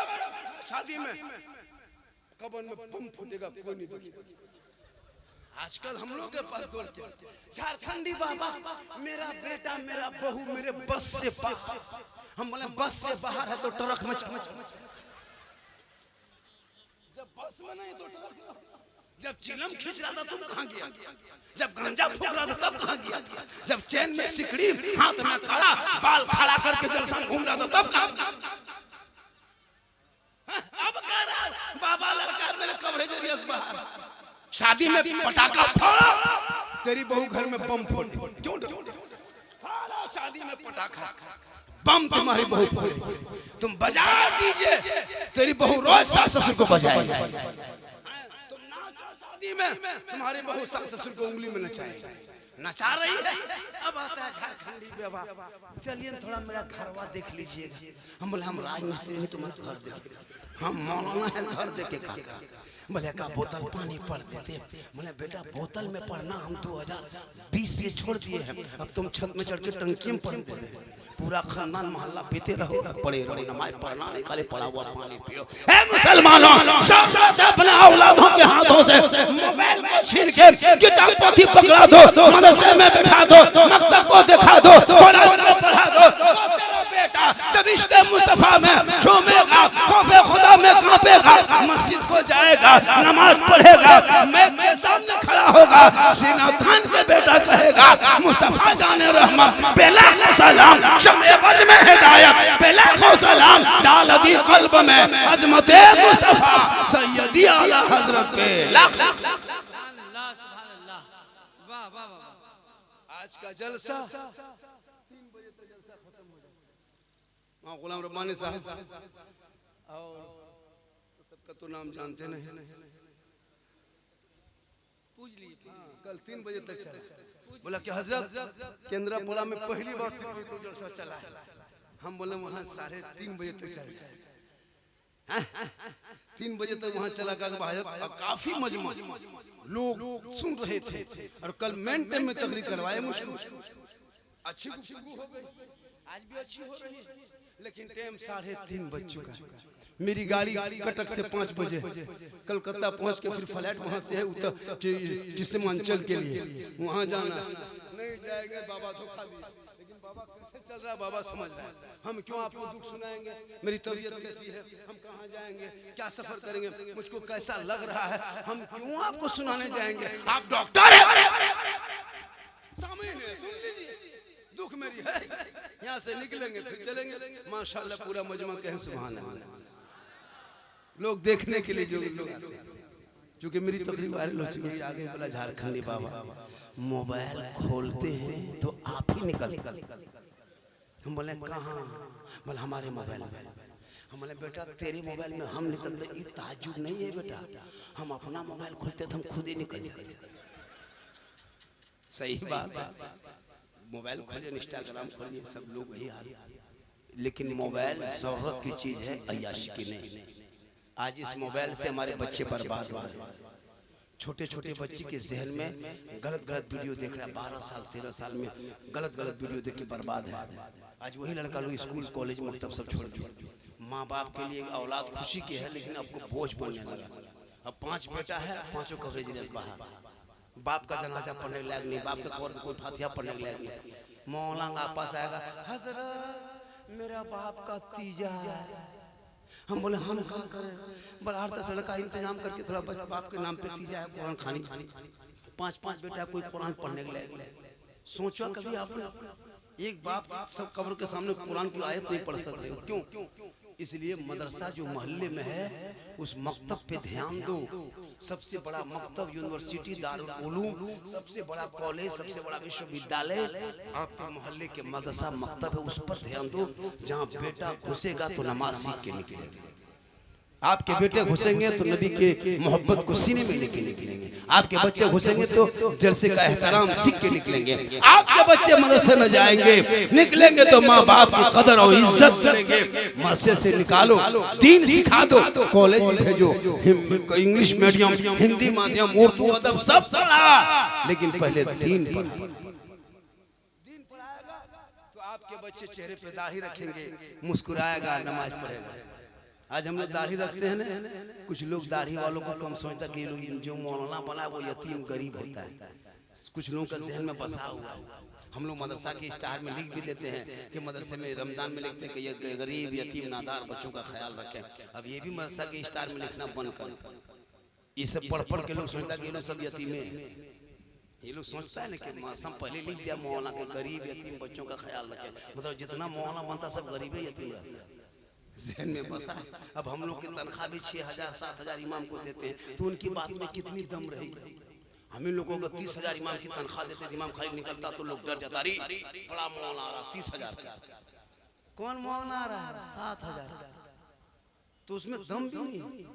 S1: शादी में, कब्र में बम फूटेगा, कोई नहीं देखेगा। आजकल हम लोग के पास दौड़ के झारखंडी बाबा, मेरा बेटा मेरा बहू मेरे बस से बाहर। हम बोले बस से बाहर है तो ट्रक में चल, जब बस में नहीं तो ट्रक में। जब चिलम खींच रहा था तुम कहाँ गया? जब गांजा फूक रहा था तब कहाँ गया? जब चैन में सिकड़ी हाथ में कड़ा, बाल खड़ा करके जलसा घूम रहा था तब कहाँ? अब कह रहा बाबा लड़का मेरे कमरे जरिए से बाहर। शादी में पटाखा फोड़ा, तेरी बहू घर में बम फोड़। क्यों फोड़ा? शादी में पटाखा बम तुम्हारी बहू फोड़े। तुम बजा दीजिए, तेरी बहू रोज सास ससुर को बजाए। तुम नाचो शादी में, तुम्हारी बहू सास ससुर को उंगली में नचाए। नचा रही है। अब आता है झारखंडी बेवा, चलिए थोड़ा मेरा घरवा देख लीजिए। हम बोले हम राजमिस्त्री नहीं, तुम्हारा घर देखे। हम मौलाना है, घर देखे का? बोले का बोतल पानी पढ़ देते। बोले बेटा बोतल में पढ़ना हम 2020 से छोड़ दिए हैं, अब तुम छत में चढ़ के टंकी में पढ़ दे। पूरा खानदान मोहल्ला पीते रहो, पड़े रहो, नमाज पढ़ना नहीं, खाली पड़ा हुआ पानी पियो। ए मुसलमानों, साथ अपने औलादों के हाथों से मोबाइल को छीन के किताब पोथी पकड़ा दो, मदरसे में बैठा दो, मकतब को दिखा दो, कुरान को पढ़ा दो। तेरा बेटा जब इश्क़ मुस्तफा में झूमेगा, खौफे खुदा में कांपेगा, मस्जिद को जाएगा, नमाज पढ़ेगा, मैं के सामने खड़ा होगा, सीना थान के बेटा कहेगा मुस्तफा जाने रहमत पे लाखों सलाम, शमे बज में हिदायत पे लाखों सलाम, डाल दी कल्ब में अजमत मुस्तफा सैयदी आला हजरत पे लाख। आज का जलसा 3 बजे तक जलसा खत्म हो जाए। गुलाम रब्बानी साहब और सबका तो नाम जानते नहीं,
S2: पूछ लीजिए।
S1: कल 3 बजे तक चला, बोला कि हजरत केंद्रापुरा में पहली बार तो जलसा चला है। हम बोले वहाँ 3:30 बजे तक चला, 3 बजे तक वहाँ चला कर काफी मजमा लोग सुन रहे थे। और कल मेन टाइम में तकरीर करवाए मुझको, अच्छी गुफ्तगू हो गई, आज भी अच्छी हो रही है, लेकिन टाइम 3:30 बज चुका। मेरी गाड़ी कटक से 5 बजे कलकत्ता पहुंच के फिर फ्लाइट वहां से है उत्तर जिसमांचल के लिए, वहां जाना नहीं जाएंगे। बाबा धोखा दिया, लेकिन बाबा कैसे चल रहा है बाबा समझ रहा है। हम क्यों आपको दुख सुनाएंगे, मेरी तबीयत कैसी है, हम कहाँ जाएंगे, क्या सफर करेंगे, मुझको कैसा लग रहा है, हम क्यों आपको सुनाने जाएंगे। आप डॉक्टर है, सामने सुन लीजिए, दुख मेरी है, यहाँ से निकलेंगे फिर चलेंगे। माशाल्लाह पूरा मजमा कहें सुभान अल्लाह। लोग देखने के लिए जो लोग आते हैं, क्योंकि मेरी तकरीर वायरल हो चुकी है। आगे बोला झारखंडी बाबा मोबाइल खोलते हैं तो आप ही निकल। हम बोले कहाँ, बोले हमारे मोबाइल में। हम बोले बेटा तेरे मोबाइल में हम निकलते, ये ताज्जुब नहीं है बेटा, हम अपना मोबाइल खोलते तो हम खुद ही निकल जाते। सही बात है, मोबाइल खोलिए, इंस्टाग्राम खोलिए, सब लोग वही आ रहे, लेकिन मोबाइल शोहरत की चीज है, अय्याशी की नहीं। आज इस मोबाइल से हमारे बच्चे बर्बाद हो रहे हैं। छोटे छोटे बच्चे के जहन में गलत गलत वीडियो देख रहा है, 12 साल 13 साल में गलत गलत वीडियो देख के बर्बाद है। आज वही लड़का लोग स्कूल कॉलेज मकतब सब छोड़ दिया। माँ बाप के लिए औलाद खुशी की है, लेकिन आपको बोझ बनने लगा। अब 5 बेटा है, 5 कवरेज रेस बाहर, बाप का जनाजा पढ़ने के लायक नहीं, बाप के खबर कोई फातिहा पढ़ने के लायक नहीं। मौलाना आपस आएगा, हजरत मेरा बाप का तीजा है। हम बोले हम क्या करें, बड़ा 10 लड़का इंतजाम करके थोड़ा बाप के नाम पे तीजा है, कुरान खानी। 5 बेटा कोई कुरान पढ़ने के लायक। सोचा कभी आपने, एक बाप सब कब्र के सामने कुरान की आयत नहीं पढ़ सकते, क्यों? इसलिए मदरसा जो मोहल्ले में है उस मकतब पे ध्यान दो। सबसे बड़ा मकतब यूनिवर्सिटी दारुल उलूम, सबसे बड़ा कॉलेज, सबसे बड़ा विश्वविद्यालय आपके मोहल्ले के मदरसा मकतब है, उस पर ध्यान दो। जहाँ बेटा घुसेगा तो नमाज सीख के निकलेगा, आपके बेटे घुसेंगे तो नबी के मोहब्बत को सीने में लेके निकलेंगे, आपके बच्चे घुसेंगे तो जलसे का एहतराम सीख के निकलेंगे, आपके बच्चे मदरसे में जाएंगे निकलेंगे तो माँ बाप की कदर और इज्जत करेंगे। मदरसे से निकालो, दीन सिखा दो, कॉलेज में भेजो, इंग्लिश मीडियम, हिंदी माध्यम, उर्दू अदब सब पढ़ा, लेकिन पहले दीन पढ़ाएगा तो आपके बच्चे चेहरे पे दाढ़ी रखेंगे, मुस्कुराएगा, नमाज पढ़ेगा। आज हम लोग दाढ़ी रखते हैं ना, कुछ लोग दाढ़ी वालों को कम समझता कि लोग जो मौलाना बना वो यतीम गरीब होता है, कुछ लोगों का जहन में बसा हुआ है। हम लोग मदरसा के इश्तिहार में लिख भी देते हैं कि मदरसे में रमजान में लिखते हैं कि ये गरीब यतीम नादार बच्चों का ख्याल रखें। अब ये भी मदरसा के इश्तिहार में लिखना बंद करें। ये सब पढ़ के लोग सोचता कि ये लोग सब यतीम है। ये लोग सोचता है ना कि मौसम पहले लिख दिया मौलाना के गरीब यतीम बच्चों का ख्याल रखें, मतलब जितना मौलाना बनता सब गरीब यतीम रहता है, जहन में बसा। अब हम लोग की तनख्वाह भी 6000 7000 इमाम को देते हैं, तो उनकी बात में कितनी दम रहेगी। हम इन लोगों को 30,000 इमाम की तनख्वाह देते, इमाम खाली निकलता तो लोग डर जाता, बड़ा मौलाना आ रहा 30,000 का, कौन मौलाना आ रहा है 7,000 का, तो उसमें दम भी नहीं।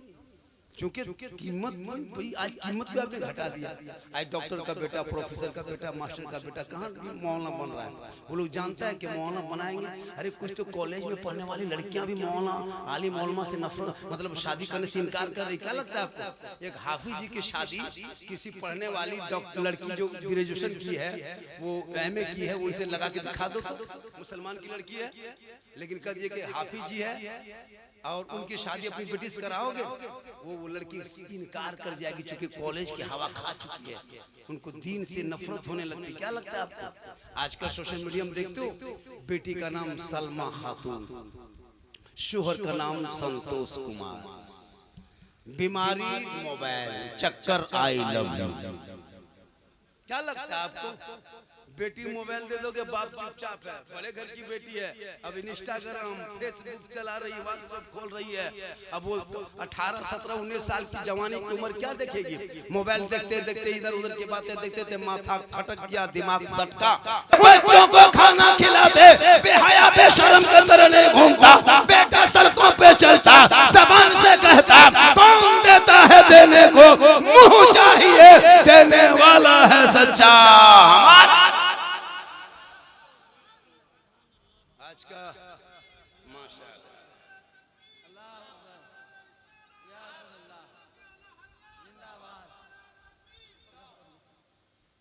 S1: क्योंकि कीमत भाई आज कीमत भी आपने घटा दिया। आज डॉक्टर का बेटा, प्रोफेसर का बेटा, मास्टर का बेटा कहाँ मौलाना बन रहा है। वो लोग जानता है कि मौलाना बनाएंगे, अरे कुछ तो कॉलेज में पढ़ने वाली लड़कियां भी मौलाना आलिम मौलमा से नफरत, मतलब शादी करने से इनकार कर रही। क्या लगता है आपको, एक हाफिज जी की शादी किसी पढ़ने वाली डॉक्टर लड़की जो ग्रेजुएशन की है, वो MA की है, उनसे लगा के दिखा दो तो मुसलमान की लड़की है, लेकिन कह दिए कि हाफिज जी है और उनकी शादी अपनी बेटी से कराओगे, वो लड़की इनकार कर जाएगी, क्योंकि कॉलेज की हवा खा चुकी है, उनको दीन से नफरत होने लगती। क्या लगता है आपको, आजकल सोशल मीडिया में देखते हो, बेटी का नाम सलमा खातून, शोहर का नाम संतोष कुमार, बीमारी मोबाइल, चक्कर आई लव यू, क्या लगता है आपको? बेटी मोबाइल दे दोगे, बाप चुपचाप है। बड़े घर की बेटी है, अब इंस्टाग्राम फेसबुक चला रही है, व्हाट्सएप खोल रही है। अब वो 18 17 19 साल की जवानी की उम्र क्या देखेगी? मोबाइल देखते देखते इधर उधर की बातें देखते थे, माथा खटक गया, दिमाग सटका। बच्चों को खाना खिलाते बेहया बेशरम के तरह नहीं घूमता, बेटा सड़कों पे चलता, ज़बान से कहता कौन देता है देने को, मुंह चाहिए देने वाला है सच्चा हमारा। आज का माशाअल्लाह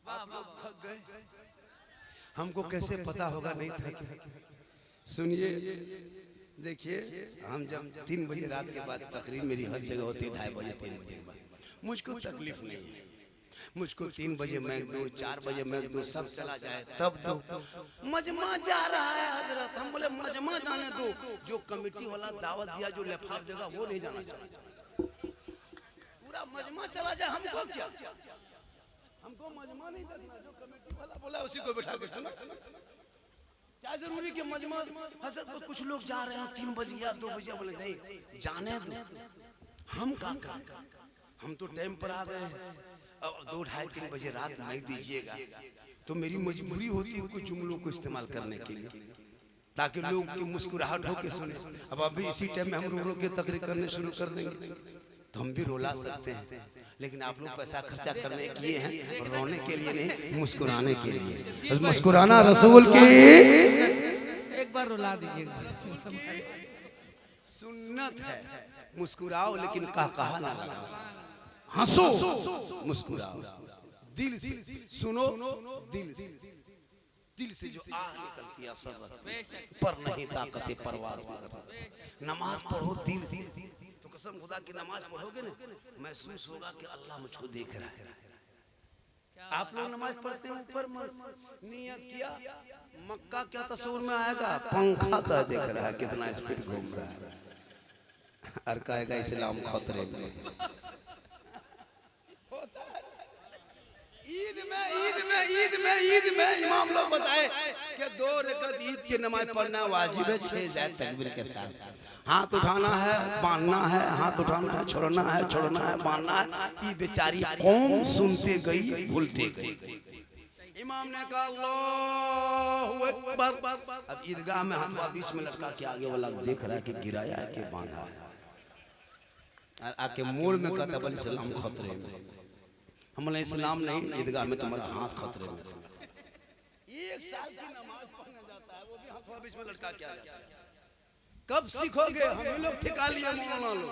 S1: आप लोग थक गए, हमको कैसे पता होगा नहीं थके। सुनिए, देखिए, हम जब 3 बजे रात के बाद तकरीर मेरी हर जगह होती है, 2:30 बजे 3 बजे के बाद, मुझको तकलीफ नहीं है। मुझको 3 बजे मैं दो, 4 बजे मैं दो, सब चला जाए तब दो। मजमा जा रहा है हजरत, हम बोले मजमा जाने दो, जो कमेटी वाला दावत दिया, जो लिफाफ देगा वो नहीं जाना चाहिए। पूरा मजमा चला जाए, हमको क्या? हमको मजमा नहीं देखना, जो कमेटी वाला बोला उसी को बैठा के सुना। क्या जरूरी कि मजमा हजरत को कुछ लोग जा रहे हैं 3 बजे या 2 बजे, बोले नहीं जाने दो, हम का हम तो टाइम पर आ गए। अब 2 ढाई 3 बजे रात नहीं दीजिएगा तो मेरी मजबूरी होती है कुछ जुमलों को इस्तेमाल करने के लिए, ताकि लोग की मुस्कुराहट हो के सुने। अब अभी इसी टाइम में हम रो रो के तकरीर करने शुरू कर देंगे तो हम भी रुला सकते हैं, लेकिन आप लोग पैसा खर्चा करने के लिए हैं, रोने के लिए नहीं, मुस्कुराने के लिए। मुस्कुराना रसूल की
S2: एक बार रुला दीजिए,
S1: सुन्नत है। मुस्कुराओ लेकिन कहा ना लगाओ, हंसो मुस्कुराओ, दिल से सुनो, दिल से जो आह निकलती है सब्र पर नहीं ताकत परवाज़ में। नमाज पढ़ो दिल से, तो कसम खुदा की नमाज पढ़ोगे ना, महसूस होगा कि अल्लाह मुझको देख रहा है। आप लोग नमाज पढ़ते हैं ऊपर नियत किया, मक्का क्या तस्वीर में आएगा, पंखा का देख रहा है कितना स्पीड घूम रहा है, और कहेगा इस्लाम खतरे में। ईद में इमाम लोग बताए कि 2 रकात ईद की नमाज पढ़ना वाजिब है, 6 जाए तकबीर के साथ। हाथ उठाना है, बांधना है, हाथ उठाना है, छोड़ना है, छोड़ना है, बांधना है। ये बेचारी कौम सुनते गई, भूलते गई। इमाम ने कहा अल्लाहु अकबर। अब ईदगाह में हाथ बीच में लटका के आगे वाला देख रहा है कि गिराया है कि बांधा है, आके मोड़ में कहता बल इस्लाम खतरे में। हमने इस्लाम नहीं, ईदगाह में तुम्हारा हाथ खतरे में। 1 साल की नमाज पढ़ने जाता है, वो भी हाथ बीच में लटका के आ जाता है। कब सीखोगे? हम ही लोग ठिका लिए मौलाना लोग।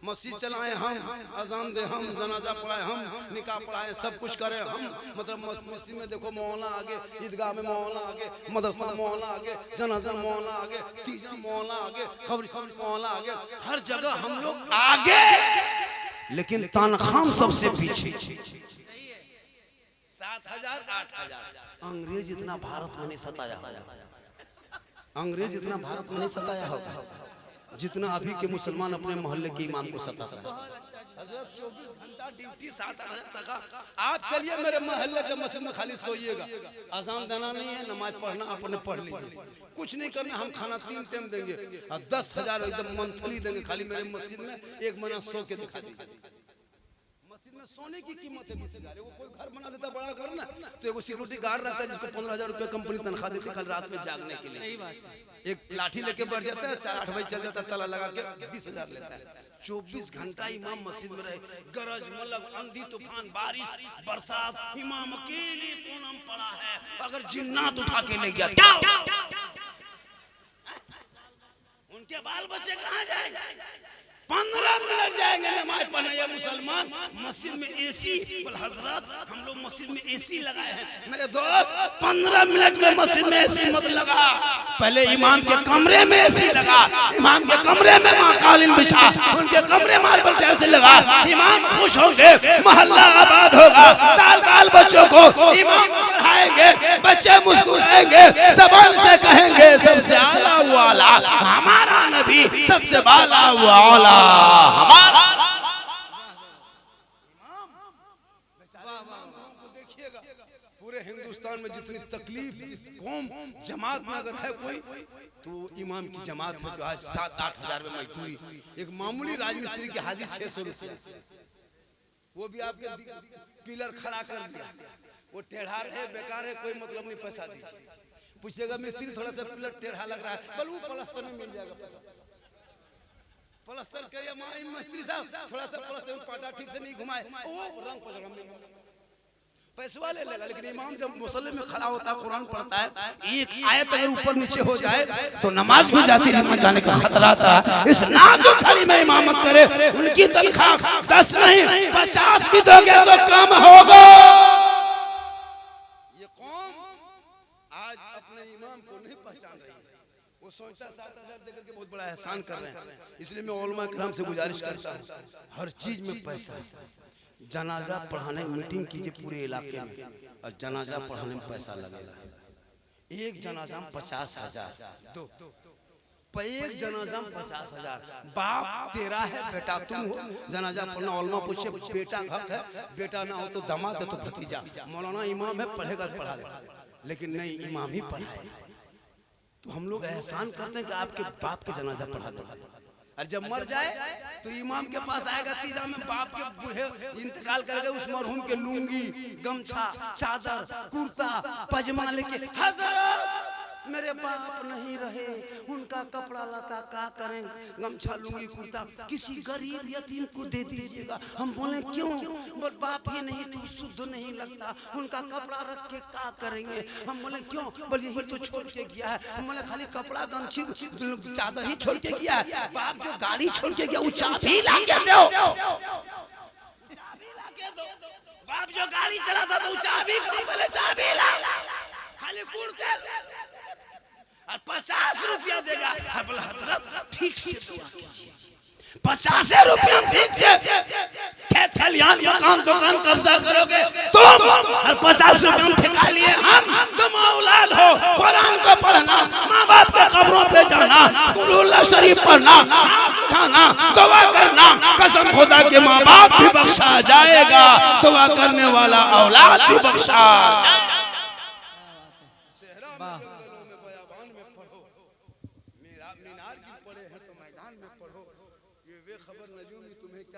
S1: मस्जिद चलाए हम, अजान दे हम, जनाजा पढ़ाए हम, निकाह पढ़ाए, सब कुछ करें हम। मतलब मस्जिद में देखो मौलाना आगे, ईदगाह में मौलाना आगे, मदरसा मौलाना आगे, जनाजा मौलाना आगे, तीजा मौलाना आगे, खबर मौलाना आगे, हर जगह हम लोग आगे, लेकिन तनख्वाह सबसे पीछे। 7,000 8,000। अंग्रेज इतना भारत में नहीं सताया होगा, अंग्रेज इतना भारत में नहीं सताया होगा जितना अभी के मुसलमान अपने मोहल्ले के इमाम को सताता है। हजरत 24 घंटा ड्यूटी, 7,000 टका। आप चलिए मेरे मोहल्ले के मस्जिद में खाली सोइएगा, अजान देना नहीं है, नमाज पढ़ना अपने पढ़ लीजिए, कुछ नहीं करना। हम खाना 3 टाइम देंगे और 10,000 एकदम मंथली देंगे। खाली मेरे मस्जिद में 1 महीना सो के दिखा दीजिए। मस्जिद में सोने की कीमत है 20,000। वो कोई घर बना देता बड़ा घर ना, तो एक सिक्योरिटी गार्ड रहता है जिसको 15,000 रुपये कंपनी तनख्वाह देती है कल रात में जागने के लिए। एक लाठी लेके बैठ जाता है, 4-8 बजे चल जाता है, ताला लगा के 20,000 लेता है। 24 घंटा इमाम मस्जिद में रहे, गरज मतलब आंधी तूफान बारिश बरसात, इमाम अकेले पूनम पड़ा है। अगर जिन्नात उठा के ले गया क्या उनके बाल बच्चे कहाँ जाएंगे? 15 मिनट जाएंगे नमाज पढ़ने। ये मुसलमान मस्जिद में एसी, हजरत हम लोग मस्जिद में एसी लगाए हैं। मेरे दोस्त 15 मिनट में मस्जिद में एसी मत लगा, पहले इमाम के कमरे में एसी लगा, इमाम के कमरे में कालीन बिछा, उनके कमरे मार्बल टाइल्स से लगा। इमाम खुश होंगे, मोहल्ला आबाद होगा। ताल ताल बच्चों को इमाम पढ़ाएंगे, बच्चे मुस्कुराएंगे, ज़बान से कहेंगे सबसे आला वाला हमारा नबी, सबसे बाला वाला हमारा। देखिएगा कौम जमात में अगर है कोई तो इमाम की जमात है जो आज 7-8 हजार में मजदूरी, एक मामूली राजमिस्त्री की हाजिर 600 रुपया, वो भी आपके पिलर खड़ा कर दिया, वो टेढ़ा है बेकार है, कोई मतलब नहीं, पैसा दीजिए। पूछेगा मिस्त्री थोड़ा सा पिलर टेढ़ा लग रहा है, बोल वो प्लास्टर में मिल जाएगा पैसा, प्लास्टर करिए मिस्त्री साहब थोड़ा सा प्लास्टर पाटा ठीक से नहीं घुमाए, वो रंग पकड़ पैसे वाले लेगा। लेकिन इमाम जब मुसल्ले में खड़ा होता है कुरान पढ़ता है, एक आयत अगर ऊपर नीचे हो जाए तो नमाज भी जाती है, जाने का खतरा था। इस नाजुक घड़ी में इमामत करे, उनकी तनख्वाह 10 नहीं 50 भी दोगे तो कम होगा। ये कौम आज अपने इमाम को नहीं पहचान रही है, वो सोचता 7,000 देकर के बहुत बड़ा एहसान कर रहे हैं। इसलिए मैं उलमा किराम से गुजारिश करता हूँ, हर चीज में पैसा, जनाजा पढ़ाने मीटिंग कीजिए पूरे इलाके में, और जनाजा पढ़ाने में पैसा लगेगा। एक जनाजा में 50,000, दो एक जनाजा में 50,000। बाप तेरा है, बेटा तुम हो, जनाजा पढ़ना। उलमा पूछे बेटा हक है, बेटा ना हो तो दामाद है तो भतीजा। मौलाना इमाम है, पढ़ेगा तो पढ़ा दे, लेकिन नहीं इमाम ही पढ़ाए। तो हम लोग एहसान करते हैं कि आपके बाप के जनाजा पढ़ा देगा, और जब मर जाए तो इमाम के पास आएगा तीजा में, बाप के बूढ़े इंतकाल करेगा, उस मरहूम के लुंगी गमछा चादर कुर्ता पजमा लेके, हजरत मेरे बाप नहीं रहे, उनका कपड़ा लता का करें, गमछा लुंगी कुर्ता किसी गरीब यतीम को दे दीजिएगा। हम बोले क्यों? बोल बाप ही नहीं तो शुद्ध नहीं लगता, उनका कपड़ा रख के क्या करेंगे? हम बोले क्यों? बोल यही तो छोड़ के गया है। हम बोले खाली कपड़ा गमछी चादर ही छोड़ के गया है, बाप जो गाड़ी छोड़ के गया वो चाबी ला के दो, बाप जो गाड़ी चलाता था वो चाबी को पहले चाबी ला, खाली कुर्ते और 50 रुपया देगा। हजरत ठीक से दुआ कीजिए, 50 रुपया ठीक से खेत खलिहान मकान दुकान कब्जा करोगे तुम, और 50 रुपया ठेका लिए हम। तुम औलाद हो, कुरान को पढ़ना, माँ बाप के कब्रों पे जाना, कुल शरीफ पढ़ना, खाना, दुआ करना, कसम खुदा के माँ बाप भी बख्शा जाएगा, दुआ करने वाला औलाद भी बख्शा जाएगा।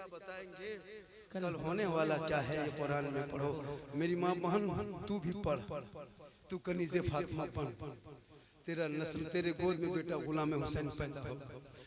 S1: बताएंगे कल होने वाला क्या है, ये कुरान में पढ़ो। मेरी माँ बहन तू भी पढ़, तू कनीज़े फातिमा पढ़, तेरा नस्ल तेरे गोद में बेटा गुलाम हुसैन पैदा हो।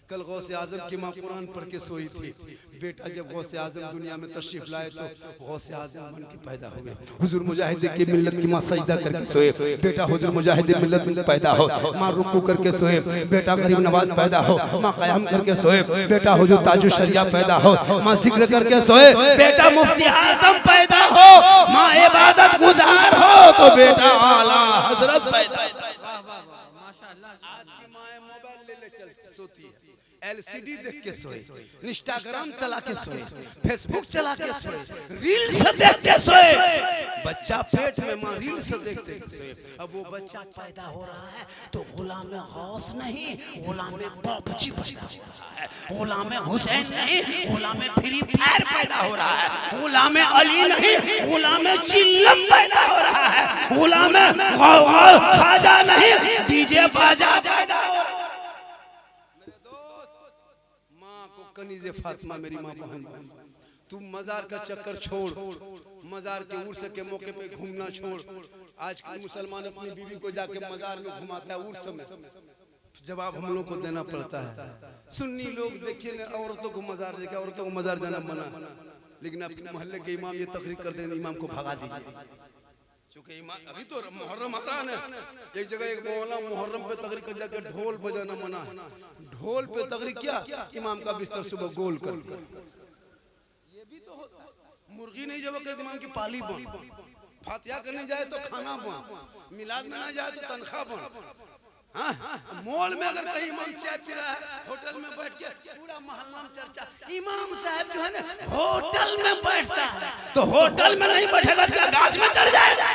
S1: कल गौसे आजम की माँ कुरान पढ़ के सोई थी, बेटा जब गौसे आजम दुनिया में तशरीफ लाए तो गौसे आजम बन के पैदा हो गए। हुजूर मुजाहिद की मिल्लत की माँ सजदा करके सोए, बेटा हुजूर मुजाहिद मिल्लत में पैदा हो। माँ रुकू करके सोए, बेटा गरीब नवाज पैदा हो। माँ क़याम करके सोए, बेटा हुजूर ताजुश शरिया पैदा हो। माँ जिक्र करके सोए, बेटा मुफ्ती आज़म पैदा हो। माँ इबादत गुजार हो तो बेटा आला हजरत पैदा हो। आज की माँ मोबाइल ले चल सोती है, LCD देख के सोए, इंस्टाग्राम चला के सोए, फेसबुक चला के सोए, रील्स देख के सोए। बच्चा पेट में माँ रील्स देखते सोए। अब वो बच्चा पैदा हो रहा है तो गुलाम गौस नहीं, गुलाम बाबूजी पैदा हो रहा है, गुलाम हुसैन नहीं, गुलाम फ्री फायर पैदा हो रहा है, गुलाम अली नहीं, गुलाम चिल्लम पैदा हो रहा है, गुलाम खाजा नहीं, डीजे बाजा पैदा हो रहा है। कनीज़े फातिमा मेरी माँ बहन, तू मजार का चक्कर छोड़, मजार के उर्स के मौके पे घूमना छोड़। आज के मुसलमान अपनी बीवी को जाके मजार में घुमाता है, उर्स में जवाब हम लोग को देना पड़ता है। सुन्नी लोग देखिए ना, औरतों को मजार लेके, औरतों को मजार जाना मना, लेकिन आपके मोहल्ले के इमाम ये तकरीर कर दें, इमाम को भगा दीजिए। क्योंकि अभी तो मुहर्रम आ रहा है, एक जगह एक मौलाना मुहर्रम पे तकरीर कर जाकर ढोल बजाना मना है। ढोल पे तकरीर किया, इमाम का बिस्तर सुबह गोल कर दिया। ये भी तो होता है। मुर्गी नहीं जब कर इमाम की पाली बन, फातिहा करने जाए तो खाना बन, मिलाद में ना जाए तो तनख्वाह बन। हाँ, मॉल में अगर कहीं इमाम चाय पी रहा है, होटल में बैठ के पूरा मोहल्ला में चर्चा, इमाम साहब जो है ना होटल में बैठता है, तो होटल में नहीं बैठेगा क्या गाछ में चढ़ जाएगा?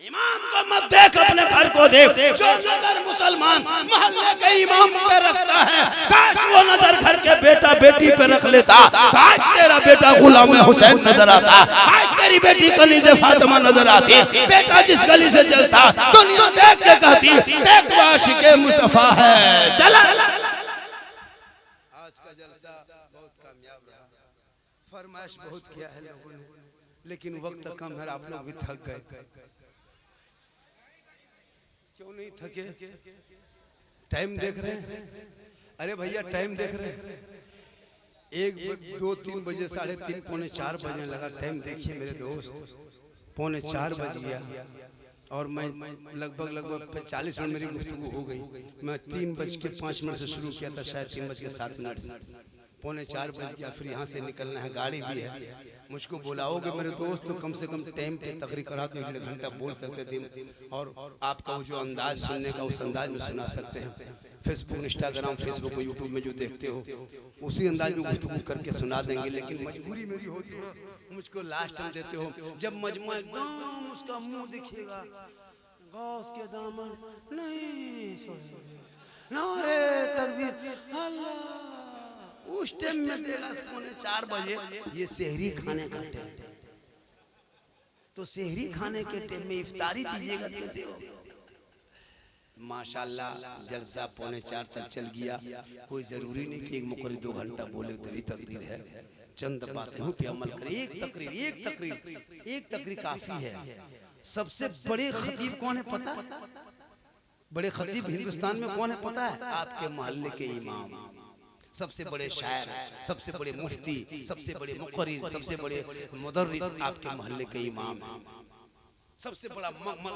S1: इमाम को मत देख, अपने घर को देख। जो नजर मुसलमान मोहल्ले के इमाम पे रखता है, काश वो नजर घर के बेटा बेटी पे रख लेता। आज तेरा बेटा गुलाम हुसैन नजर आता, आज मेरी बेटी कनीज़े फातिमा नजर आती, बेटा जिस गली से चलता दुनिया देख के कहती देख वो आशिक़े मुस्तफा है। चला आज का जलसा बहुत कामयाब रहा, फरमाइश बहुत किया है लोगों ने, लेकिन वक्त कम है, आप लोग भी थक गए। क्यों नहीं थके? टाइम देख रहे हैं? अरे भैया टाइम देख रहे हैं, 1, 2, 3 बजे, 3:30, पौने 4 बजने लगा। टाइम देखिए मेरे दोस्त, पौने 4 बज गया और मैं लगभग 40 मिनट मेरी गुफ्तगू हो गई। मैं 3:05 से शुरू किया था, शायद 3:07 से, पौने 4 बज गया। फिर यहाँ से निकलना है, गाड़ी भी है। मुझको बुलाओगे मेरे दोस्त तो कम से कम टाइम पे तकरीर करा तो 1 घंटा बोल सकते थे, और आपका वो जो अंदाज सुनने का उस अंदाज में सुना सकते हैं। फेसबुक, इंस्टाग्राम, फेसबुक और यूट्यूब में जो देखते हो उसी अंदाज में गुफ्तगू करके सुना देंगे, लेकिन मजबूरी मेरी होती है, मुझको लास्ट में देते हो जब मजमा एकदम उसका मुंह दिखेगा, गौस के दामन नहीं नारे तकबीर अल्लाह, उस टाइम में देगा 4 बजे। ये सहरी खाने का टाइम, तो सहरी खाने के टाइम में इफ्तारी दीजिएगा कैसे हो? माशाल्लाह जलसा 3:45 तक चल गया। कोई जरूरी नहीं कि एक मुकर्री 2 घंटा बोले तभी तकरीर है, चंद बातें पे अमल करें। एक तकरीर काफी है। सबसे बड़े खतीब कौन है पता? बड़े खतीब हिंदुस्तान में कौन है पता है? आपके मोहल्ले के इमाम, सबसे बड़े शायर, सबसे बड़े मुफ्ती, सबसे बड़े मुकर्रिर, सबसे बड़े मुदर्रिस आपके मोहल्ले के इमाम, सबसे बड़ा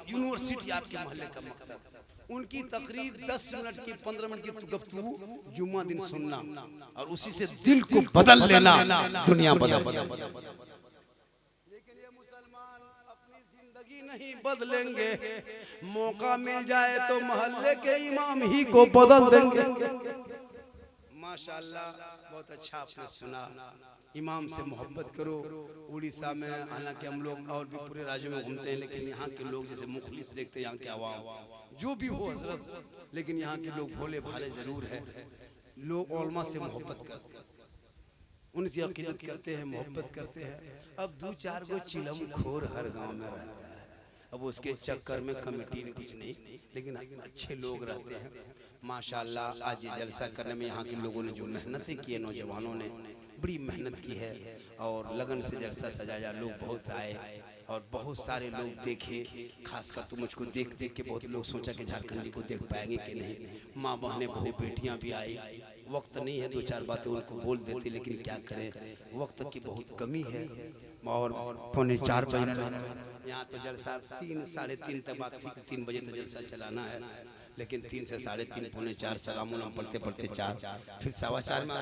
S1: यूनिवर्सिटी आपके मोहल्ले का मकतब। उनकी तकरीर 10 मिनट की 15 मिनट की गुफ्तगू जुम्मा दिन सुनना और उसी से दिल को बदल लेना, दुनिया बदल। लेकिन ये मुसलमान अपनी जिंदगी नहीं बदलेंगे, मौका मिल जाए तो मोहल्ले के इमाम ही को बदल देंगे। माशाल्लाह बहुत अच्छा आपने सुना। इमाम से मोहब्बत करो। उड़ीसा में हालांकि हम लोग और भी पूरे राज्यों में घूमते हैं, लेकिन यहाँ के लोग जैसे मुखलिस देखते हैं, यहाँ के आवाम जो भी हो हजरत, लेकिन यहाँ के लोग भोले भाले जरूर है। लोग उलमा से मोहब्बत करते हैं, उनकी अकीदत करते हैं, मोहब्बत करते हैं। अब 2-4 गो चिलम खोर हर गाँव में रहता है, अब उसके चक्कर में कमेटी ने कुछ नहीं, लेकिन अच्छे लोग रहते हैं माशाल्लाह। आज ये जलसा करने में यहाँ के लोगों ने जो मेहनतें की है, नौजवानों ने बड़ी मेहनत की है और लगन से जलसा सजाया। लोग बहुत आए और बहुत सारे लोग देखे, खासकर तो मुझको देख के बहुत लोग सोचा कि झारखंडी को देख पाएंगे कि नहीं। माँ बहनें बहू बेटियाँ भी आई। वक्त नहीं है 2-4 बातें उनको बोल देते, लेकिन क्या करें, वक्त की बहुत कमी है। और 3:45 बजे यहाँ तो जलसा 3, 3:30 तक बात थी कि 3 बजे तक जलसा चलाना है, लेकिन 3 से 3:30, 3:45 सलामुल पढ़ते 4, फिर 4:15 में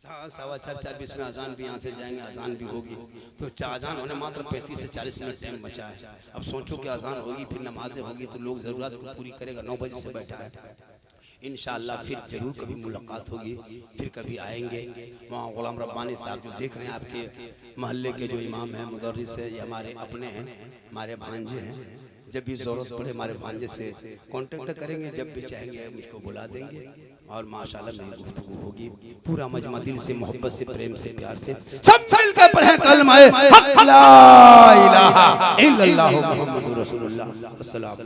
S1: 4:20 में अजान भी यहाँ से जाएंगे, अजान भी होगी। तो अजान होने मात्र 35 से 40 मिनट टाइम बचा है। अब सोचो कि अजान होगी, फिर नमाजें होगी, तो लोग ज़रूरत को पूरी करेगा। 9 बजे से बैठा है। इंशाअल्लाह फिर जरूर कभी मुलाकात होगी, फिर कभी आएंगे। वहाँ गुलाम रब्बानी साहब जो देख रहे हैं, आपके मोहल्ले के जो इमाम हैं, मुदर्रिस है, ये हमारे अपने हैं, हमारे भांजे हैं। जब भी ज़रूरत पड़े हमारे भांजे से कांटेक्ट करेंगे, जब भी चाहेंगे मुझको बुला देंगे और माशाल्लाह मेरी गुफ्तगू होगी। पूरा मजमा दिल से, मोहब्बत से, प्रेम से, प्यार से सब मिलकर पढ़ें कलमा ला इलाहा इल्लल्लाहु मुहम्मदुर रसूलुल्लाह। अस्सलाम।